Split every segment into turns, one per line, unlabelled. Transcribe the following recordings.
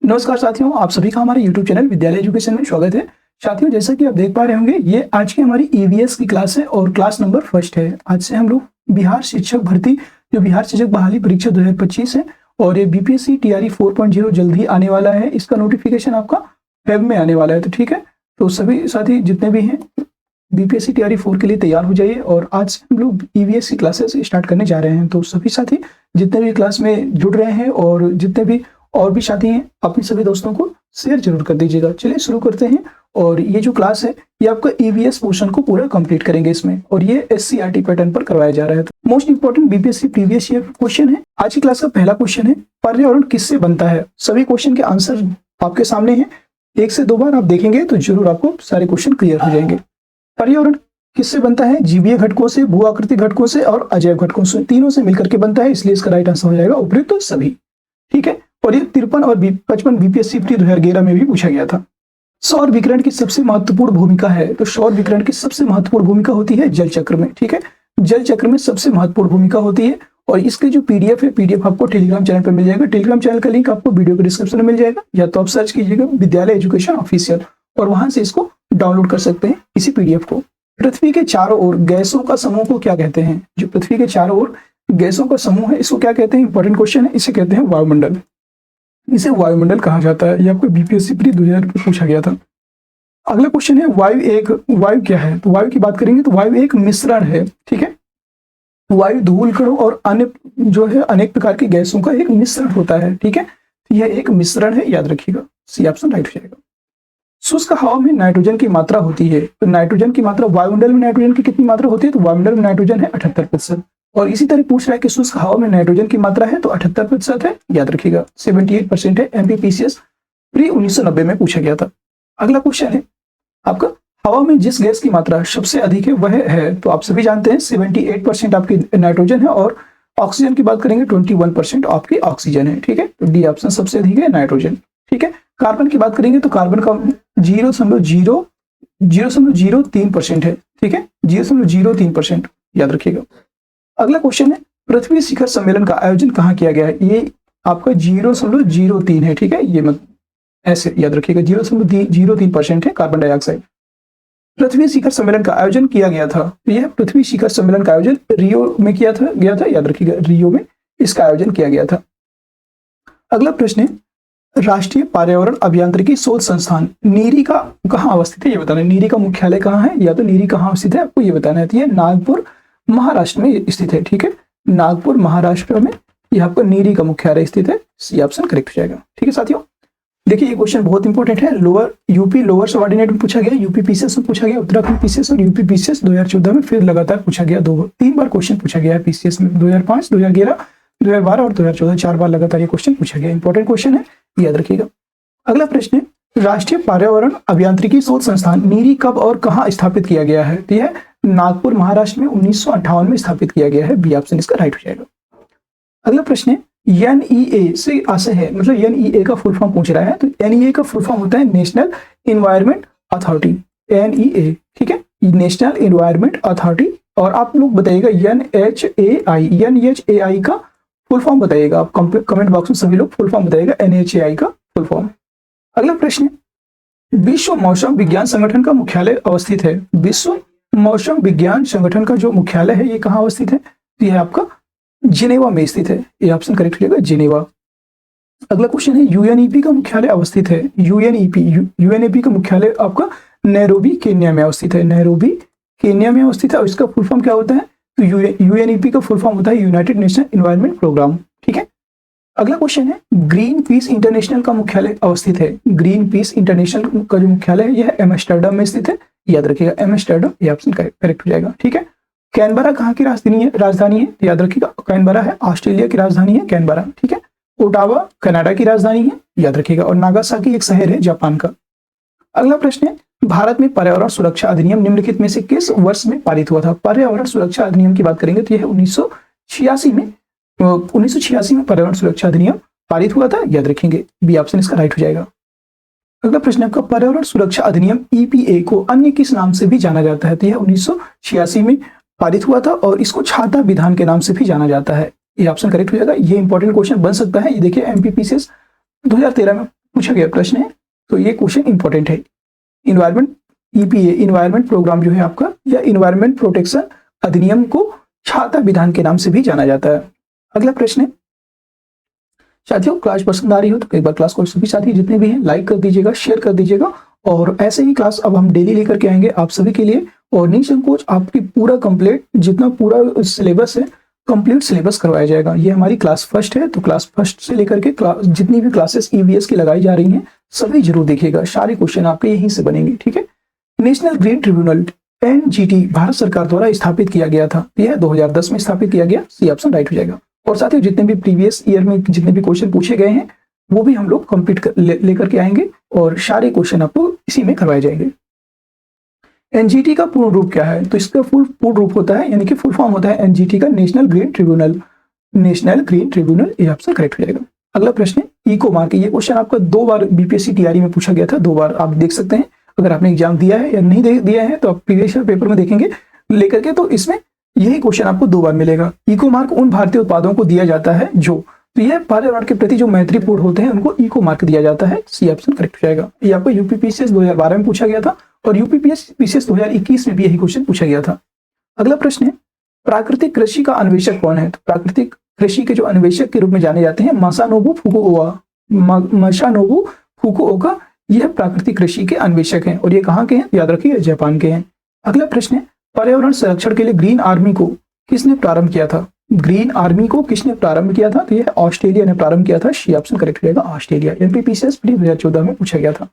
नमस्कार साथियों, आप सभी का हमारे YouTube चैनल विद्यालय एजुकेशन में स्वागत है। साथियों, जैसा कि आप देख पा रहे होंगे, ये आज की हमारी ईवीएस की क्लास है और क्लास नंबर फर्स्ट है। आज से हम लोग बिहार शिक्षक भर्ती, जो बिहार शिक्षक बहाली परीक्षा 2025 है और ये बीपीएससी टीआरई 4.0 जल्द ही आने वाला है। इसका नोटिफिकेशन आपका वेब में आने वाला है। तो ठीक है, तो सभी साथी जितने भी हैं बीपीएससी टीआरई 4 के लिए तैयार हो जाइए। और आज से हम लोग ईवीएस की क्लासेस स्टार्ट करने जा रहे हैं। तो सभी साथी जितने भी क्लास में जुड़ रहे हैं और जितने भी और भी साथी हैं, अपने सभी दोस्तों को शेयर जरूर कर दीजिएगा। चलिए शुरू करते हैं। और ये जो क्लास है ये आपका ईवीएस पोर्शन को पूरा कंप्लीट करेंगे इसमें, और ये एससीईआरटी पैटर्न पर करवाया जा रहा है। तो most important BPSC previous year question है। आज की क्लास का पहला क्वेश्चन है, पर्यावरण किससे बनता है। सभी क्वेश्चन के आंसर आपके सामने है। 1 से 2 बार आप देखेंगे तो जरूर आपको सारे क्वेश्चन क्लियर हो जाएंगे। पर्यावरण किससे बनता है? जीवीय घटकों से, भू आकृति घटकों से और अजैव घटकों से, तीनों से मिलकर के बनता है। इसलिए इसका राइट आंसर हो जाएगा उपयुक्त तो सभी। ठीक है, और ये 53 और 55 बीपीएससी प्री 2011 में भी पूछा गया था। सौर विकिरण की सबसे महत्वपूर्ण भूमिका है, तो सौर विकिरण की सबसे महत्वपूर्ण भूमिका होती है जल चक्र में। ठीक है, जल चक्र में सबसे महत्वपूर्ण भूमिका होती है। और इसके जो पीडीएफ है, पीडीएफ आपको टेलीग्राम चैनल पर मिल जाएगा। टेलीग्राम चैनल का लिंक आपको वीडियो के डिस्क्रिप्शन में मिल जाएगा, या तो आप सर्च कीजिएगा विद्यालय एजुकेशन ऑफिशियल और वहां से इसको डाउनलोड कर सकते हैं इसी पीडीएफ को। पृथ्वी के चारों ओर गैसों का समूह को क्या कहते हैं? जो पृथ्वी के चारों ओर गैसों का समूह है, इसको क्या कहते हैं? इंपॉर्टेंट क्वेश्चन है। इसे कहते हैं वायुमंडल। इसे वायुमंडल कहा जाता है। ये आपको बीपीएससी प्री 2000 में पूछा गया था। अगला क्वेश्चन है, वायु क्या है? तो वायु की बात करेंगे तो वायु एक मिश्रण है। ठीक है, वायु धूल कणों और अन्य जो है अनेक प्रकार की गैसों का एक मिश्रण होता है। ठीक है, यह एक मिश्रण है, याद रखिएगा। सी ऑप्शन राइट हो जाएगा। शुष्क हवा में नाइट्रोजन की मात्रा होती है, तो नाइट्रोजन की मात्रा वायुमंडल में नाइट्रोजन की कितनी मात्रा होती है? तो वायुमंडल में नाइट्रोजन है 78%। और इसी तरह पूछ रहा है कि शुष्क हवा में नाइट्रोजन की मात्रा है, तो 78% है, याद रखिएगा। 78% है। एमपीपीसीएस प्री 1990 में पूछा गया था। अगला क्वेश्चन है आपका, हवा में जिस गैस की मात्रा सबसे अधिक है वह है, तो आप सभी जानते हैं 78% आपकी नाइट्रोजन है। और ऑक्सीजन की बात करेंगे 21% आपकी ऑक्सीजन है। ठीक है, तो डी ऑप्शन सबसे अधिक है, नाइट्रोजन। ठीक है, कार्बन की बात करेंगे तो कार्बन का 0.03% है। ठीक है, 0.03%, याद रखिएगा। अगला क्वेश्चन है, पृथ्वी शिखर सम्मेलन का आयोजन कहाँ किया गया है? ये आपका 0.03 है। ठीक है, ये मत ऐसे याद रखिएगा, 0.03% है कार्बन डाइऑक्साइड। पृथ्वी शिखर सम्मेलन का आयोजन किया गया था, यह पृथ्वी शिखर सम्मेलन का आयोजन रियो में गया था, याद रखिएगा, रियो में इसका आयोजन किया गया था। अगला प्रश्न है, राष्ट्रीय पर्यावरण अभियांत्रिकी शोध संस्थान नीरी का कहाँ अवस्थित है? ये बताना है। नीरी का मुख्यालय कहाँ है, या तो नीरी कहाँ स्थित है, आपको ये बताना है। तो ये नागपुर महाराष्ट्र में स्थित है। ठीक है, नागपुर महाराष्ट्र में यह आपका नीरी का मुख्यालय स्थित है। सी ऑप्शन करेक्ट हो जाएगा। ठीक है साथियों, देखिए ये क्वेश्चन बहुत इंपॉर्टेंट है। यूपी लोअर सबऑर्डिनेट में पूछा गया, यूपी पीसीएस में पूछा गया, उत्तराखंड पीसीएस और यूपी पीसीएस 2014 में फिर लगातार पूछा गया। 3 बार क्वेश्चन पूछा गया है पीसीएस में, 2005, 2011, 2012 और 2014, 4 बार लगातार ये क्वेश्चन पूछा गया। इंपॉर्टेंट क्वेश्चन है, याद रखिएगा। अगला प्रश्न है, राष्ट्रीय पर्यावरण अभियांत्रिकी शोध संस्थान नीरी कब और कहाँ स्थापित किया गया है? तो यह नागपुर महाराष्ट्र में 1958 में स्थापित किया गया है। बी ऑप्शन इसका राइट हो जाएगा। अगला प्रश्न है, एनईए से आशय है, मतलब एनईए का फुल फॉर्म पूछ रहा है। तो एनईए का फुल फॉर्म होता है नेशनल एनवायरमेंट अथॉरिटी। एनईए, ठीक है, नेशनल एनवायरमेंट अथॉरिटी। और आप लोग बताइएगा एनएचएआई का फुल फॉर्म बताइएगा। आप कमेंट बॉक्स में सभी लोग फुल फॉर्म बताइएगा एनएचएआई का फुल फॉर्म। अगला प्रश्न है, विश्व मौसम विज्ञान संगठन का मुख्यालय अवस्थित है। विश्व मौसम विज्ञान संगठन का जो मुख्यालय है ये कहाँ अवस्थित है? तो यह आपका जिनेवा में स्थित है। ये ऑप्शन करेक्ट हो जाएगा, जिनेवा। अगला क्वेश्चन है, यूएनईपी का मुख्यालय अवस्थित है। यूएनईपी का मुख्यालय आपका नैरोबी केन्या में अवस्थित है। नैरोबी केन्या में अवस्थित है। और इसका फुल फॉर्म क्या होता है? तो यूएनईपी का फुल फॉर्म होता है यूनाइटेड नेशन एनवायरनमेंट प्रोग्राम। ठीक है, अगला क्वेश्चन है, ग्रीन पीस इंटरनेशनल का मुख्यालय अवस्थित है। ग्रीन पीस इंटरनेशनल का जो मुख्यालय है यह एम्स्टर्डम में स्थित है, याद रखिएगा, एम्स्टर्डम। ये ऑप्शन करेक्ट हो जाएगा। ठीक है, कैनबरा कहाँ की राजधानी है? तो याद रखिएगा, कैनबरा है ऑस्ट्रेलिया की राजधानी है, कैनबरा। ठीक है, ओटावा कनाडा की राजधानी है, याद रखिएगा। और नागासाकी एक शहर है जापान का। अगला प्रश्न है, भारत में पर्यावरण सुरक्षा अधिनियम निम्नलिखित में से किस वर्ष में पारित हुआ था? पर्यावरण सुरक्षा अधिनियम की बात करेंगे तो यह 1986 में पर्यावरण सुरक्षा अधिनियम पारित हुआ था, याद रखेंगे। बी ऑप्शन इसका राइट हो जाएगा। अगला प्रश्न आपका, पर्यावरण सुरक्षा अधिनियम ईपीए को अन्य किस नाम से भी जाना जाता है? तो यह 1986 में पारित हुआ था और इसको छाता विधान के नाम से भी जाना जाता है। ये ऑप्शन करेक्ट हो जाएगा। ये इंपॉर्टेंट क्वेश्चन बन सकता है। ये देखिए एमपीपीसीएस 2013 में पूछा गया प्रश्न है, तो ये क्वेश्चन इंपॉर्टेंट है। इन्वायरमेंट ईपीए इन्वायरमेंट प्रोग्राम जो है आपका, या इन्वायरमेंट प्रोटेक्शन अधिनियम को छाता विधान के नाम से भी जाना जाता है। अगला प्रश्न है, साथियों क्लास पसंद आ रही हो तो एक बार क्लास को सभी साथी जितने भी हैं लाइक कर दीजिएगा, शेयर कर दीजिएगा, और ऐसे ही क्लास अब हम डेली लेकर के आएंगे आप सभी के लिए। और निसंकोच आपकी पूरा कंप्लीट जितना पूरा सिलेबस है कंप्लीट सिलेबस करवाया जाएगा। ये हमारी क्लास फर्स्ट है, तो क्लास फर्स्ट से लेकर के जितनी भी क्लासेस ईवीएस की लगाई जा रही हैं सभी जरूर देखिएगा, सारे क्वेश्चन आपके यहीं से बनेंगे, ठीक है। National green tribunal NGT Bharat सरकार द्वारा स्थापित किया गया था, यह 2010 में स्थापित किया गया, सी ऑप्शन राइट हो जाएगा। और साथ ही जितने भी प्रीवियस ईयर में जितने भी क्वेश्चन पूछे गए हैं वो भी हम लोग कंप्लीट लेकर के आएंगे, और सारे क्वेश्चन आपको इसी में करवाए जाएंगे। एनजीटी का पूर्ण रूप क्या है, तो इसका पूर्ण रूप होता है, यानी कि फुल फॉर्म होता है एनजीटी का national green tribunal. National green tribunal, ये ऑप्शन करेक्ट हो जाएगा। अगला प्रश्न है इको मार्क, ये क्वेश्चन आपका 2 बार बीपीएससी टीआरई में पूछा गया था, 2 बार आप देख सकते हैं। अगर आपने एग्जाम दिया है या नहीं दिया है तो आप प्रीवियस पेपर में देखेंगे लेकर के, तो इसमें यही क्वेश्चन आपको 2 बार मिलेगा। इको मार्क उन भारतीय उत्पादों को दिया जाता है जो, तो यह पर्यावरण के प्रति जो मैत्रीपूर्ण होते हैं उनको इको मार्क दिया जाता है, सी ऑप्शन करेक्ट हो जाएगा। ये आपको यूपीपीसीएस 2012 में पूछा गया था, और यूपीपीसीएस 2021 में भी यही क्वेश्चन पूछा गया था। अगला प्रश्न है प्राकृतिक कृषि का अन्वेषक कौन है, तो प्राकृतिक कृषि के जो अन्वेषक के रूप में जाने जाते हैं मासानोबु फुकुओका, यह प्राकृतिक कृषि के अन्वेषक हैं, और ये कहाँ के हैं, याद रखिए जापान के हैं। अगला प्रश्न है पर्यावरण संरक्षण के लिए ग्रीन आर्मी को किसने प्रारंभ किया था, ग्रीन आर्मी को किसने प्रारंभ किया था, तो यह ऑस्ट्रेलिया ने प्रारंभ किया था, सी ऑप्शन करेक्ट हो जाएगा ऑस्ट्रेलिया। एमपीपीसीएस 2014 में पूछा गया था।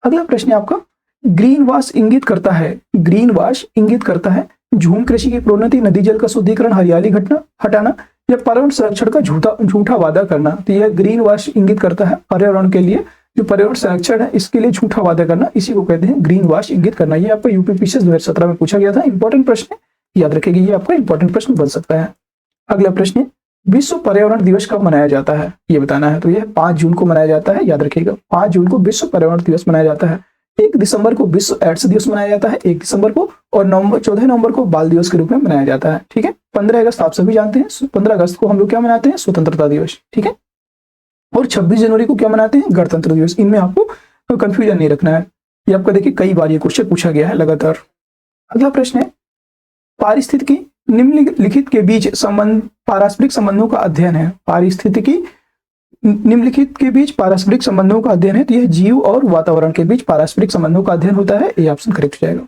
अगला प्रश्न है आपका ग्रीन वॉश इंगित करता है, ग्रीन वॉश इंगित करता है झूम कृषि की प्रोन्नति, नदी जल का शुद्धिकरण, हरियाली घटना हटाना, या पर्यावरण संरक्षण का झूठा वादा करना। तो यह ग्रीन वॉश इंगित करता है पर्यावरण के लिए, जो पर्यावरण संरक्षण है इसके लिए झूठा वादा करना, इसी को कहते हैं ग्रीन वॉश इंगित करना। ये आपका यूपीपीसीएस 2017 में पूछा गया था, इंपॉर्टेंट प्रश्न है, याद रखेंगे, ये आपका इंपॉर्टेंट प्रश्न बन सकता है। अगला प्रश्न है विश्व पर्यावरण दिवस कब मनाया जाता है, ये बताना है, तो यह 5 जून को मनाया जाता है, याद रखिएगा 5 जून को विश्व पर्यावरण दिवस मनाया जाता है। 1 दिसंबर को विश्व एड्स दिवस मनाया जाता है 1 दिसंबर को, और 14 नवंबर को बाल दिवस के रूप में मनाया जाता है, ठीक है। 15 अगस्त आप सभी जानते हैं, 15 अगस्त को हम लोग क्या मनाते हैं, स्वतंत्रता दिवस, ठीक है। और 26 जनवरी को क्या मनाते हैं, गणतंत्र दिवस। इनमें आपको कंफ्यूजन नहीं रखना है, ये आपका देखिए कई बार ये क्वेश्चन पूछा गया है लगातार। अगला प्रश्न है पारिस्थितिकी निम्नलिखित के बीच संबंध पारस्परिक संबंधों का अध्ययन है, पारिस्थितिकी निम्नलिखित के बीच पारस्परिक संबंधों का अध्ययन है, तो यह जीव और वातावरण के बीच पारस्परिक संबंधों का अध्ययन होता है, ये ऑप्शन करेक्ट हो जाएगा।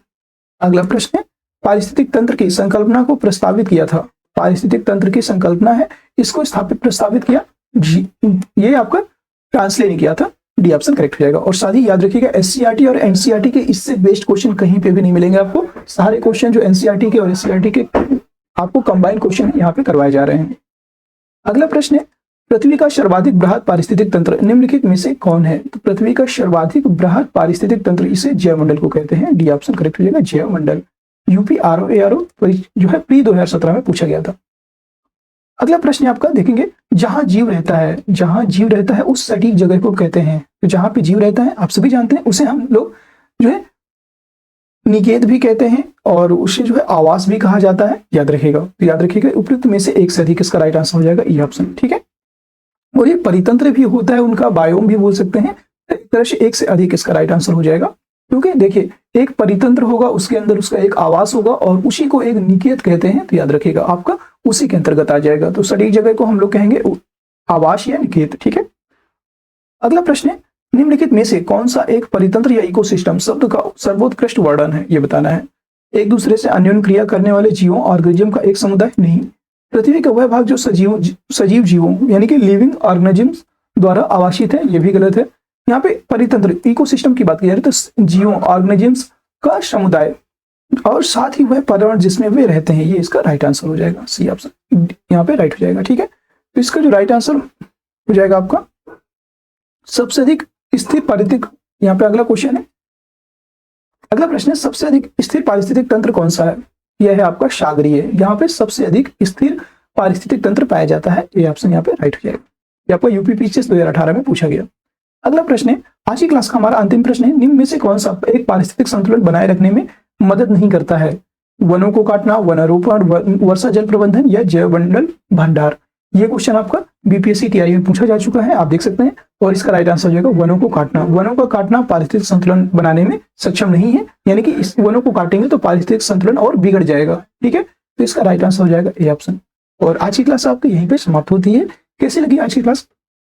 अगला प्रश्न है पारिस्थितिक तंत्र की संकल्पना को प्रस्तावित किया था, पारिस्थितिक तंत्र की संकल्पना है इसको प्रस्तावित किया, ये आपका ट्रांसलेट किया था, डी ऑप्शन करेक्ट हो जाएगा। और साथ ही याद रखिएगा एससीईआरटी और एनसीईआरटी के इससे बेस्ट क्वेश्चन कहीं पे भी नहीं मिलेंगे आपको, सारे क्वेश्चन जो एनसीईआरटी के और एससीईआरटी के आपको कंबाइंड क्वेश्चन यहाँ पे करवाए जा रहे हैं। अगला प्रश्न है पृथ्वी का सर्वाधिक बृहद पारिस्थितिक तंत्र निम्नलिखित में से कौन है, तो पृथ्वी का सर्वाधिक बृहद पारिस्थितिक तंत्र इसे जैवमंडल को कहते हैं, डी ऑप्शन करेक्ट हो जाएगा जैवमंडल। यूपीआरओ जो है प्री 2017 में पूछा गया था। अगला प्रश्न आपका देखेंगे जहां जीव रहता है, जहां जीव रहता है उस सटीक जगह को कहते हैं, तो जहां पे जीव रहता है आप सभी जानते हैं उसे हम लोग जो है निकेत भी कहते हैं, और उसे जो है आवास भी कहा जाता है, याद रखिएगा। तो याद रखिएगा उपयुक्त में से एक से अधिक इसका राइट आंसर हो जाएगा ई ऑप्शन, ठीक है। और ये परितंत्र भी होता है उनका, बायोम भी बोल सकते हैं, एक तरह से एक से अधिक इसका राइट आंसर हो जाएगा, क्योंकि देखिए एक परितंत्र होगा उसके अंदर उसका एक आवास होगा और उसी को एक निकेत कहते हैं, तो याद रखिएगा आपका उसी के अंतर्गत आ जाएगा। तो सटीक जगह को हम लोग कहेंगे आवास या निकेत, ठीक है। अगला प्रश्न है निम्नलिखित में से कौन सा एक परितंत्र या इकोसिस्टम शब्द का सर्वोत्कृष्ट वर्णन है, ये बताना है। एक दूसरे से अन्योन्य क्रिया करने वाले जीवों ऑर्गेनिज्म का एक समुदाय नहीं, पृथ्वी का वह भाग जो सजीव जीवों यानी कि लिविंग ऑर्गेनिजम्स द्वारा आवासित है, ये भी गलत है। यहाँ पे परितंत्र इकोसिस्टम की बात की जा रही है तो जीवों ऑर्गेनिजम्स का समुदाय और साथ ही वह पर्यावरण जिसमें वे रहते हैं, ये इसका राइट आंसर हो जाएगा, सी ऑप्शन यहाँ पे राइट हो जाएगा, ठीक है। तो इसका जो राइट आंसर हो जाएगा आपका सबसे अधिक स्थिर पारिस्थितिक, यहाँ पे अगला क्वेश्चन है, अगला प्रश्न है सबसे अधिक स्थिर पारिस्थितिक तंत्र कौन सा है, यह है आपका सागरीय, यहाँ पे सबसे अधिक स्थिर पारिस्थितिक तंत्र पाया जाता है, ये ऑप्शन यहाँ पे राइट हो जाएगा। ये आपका यूपीपीसीएस 2018 में पूछा गया। अगला प्रश्न है आज की क्लास का हमारा अंतिम प्रश्न है निम्न में से कौन सा एक पारिस्थितिक संतुलन बनाए रखने में मदद नहीं करता है, वनों को काटना, वनारोपण, वर्षा जल प्रबंधन या जैव मंडल भंडार। ये क्वेश्चन आपका बीपीएससी टीआरई में पूछा जा चुका है, आप देख सकते हैं। और इसका राइट आंसर हो जाएगा वनों को काटना। वनों का काटना पारिस्थितिक संतुलन बनाने में सक्षम नहीं है, यानी कि इस वनों को काटेंगे तो पारिस्थितिक संतुलन और बिगड़ जाएगा। ठीक है, तो इसका राइट आंसर हो जाएगा ए ऑप्शन। और आज की क्लास आपकी यहीं पे समाप्त होती है। कैसी लगी आज की क्लास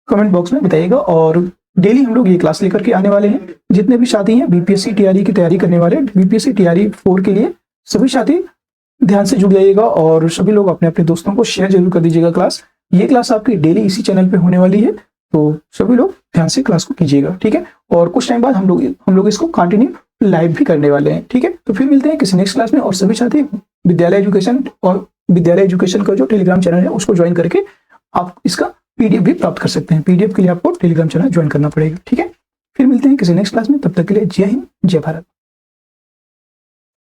कमेंट बॉक्स में बताइएगा। और डेली हम लोग ये क्लास लेकर के आने वाले हैं। जितने भी साथी हैं बीपीएससी टीआरई की तैयारी करने वाले, बीपीएससी टीआरई 4 के लिए सभी साथी ध्यान से जुड़ जाइएगा और सभी लोग अपने अपने दोस्तों को शेयर जरूर कर दीजिएगा क्लास। ये क्लास आपकी डेली इसी चैनल पे होने वाली है, तो सभी लोग ध्यान से क्लास को कीजिएगा। ठीक है, और कुछ टाइम बाद हम लोग इसको कंटिन्यू लाइव भी करने वाले हैं। ठीक है, तो फिर मिलते हैं किसी नेक्स्ट क्लास में। और सभी साथी विद्यालय एजुकेशन का जो टेलीग्राम चैनल है उसको ज्वाइन करके आप इसका पीडीएफ भी प्राप्त कर सकते हैं। पीडीएफ के लिए आपको टेलीग्राम चैनल ज्वाइन करना पड़ेगा। ठीक है, फिर मिलते हैं किसी नेक्स्ट क्लास में। तब तक के लिए जय हिंद, जय भारत।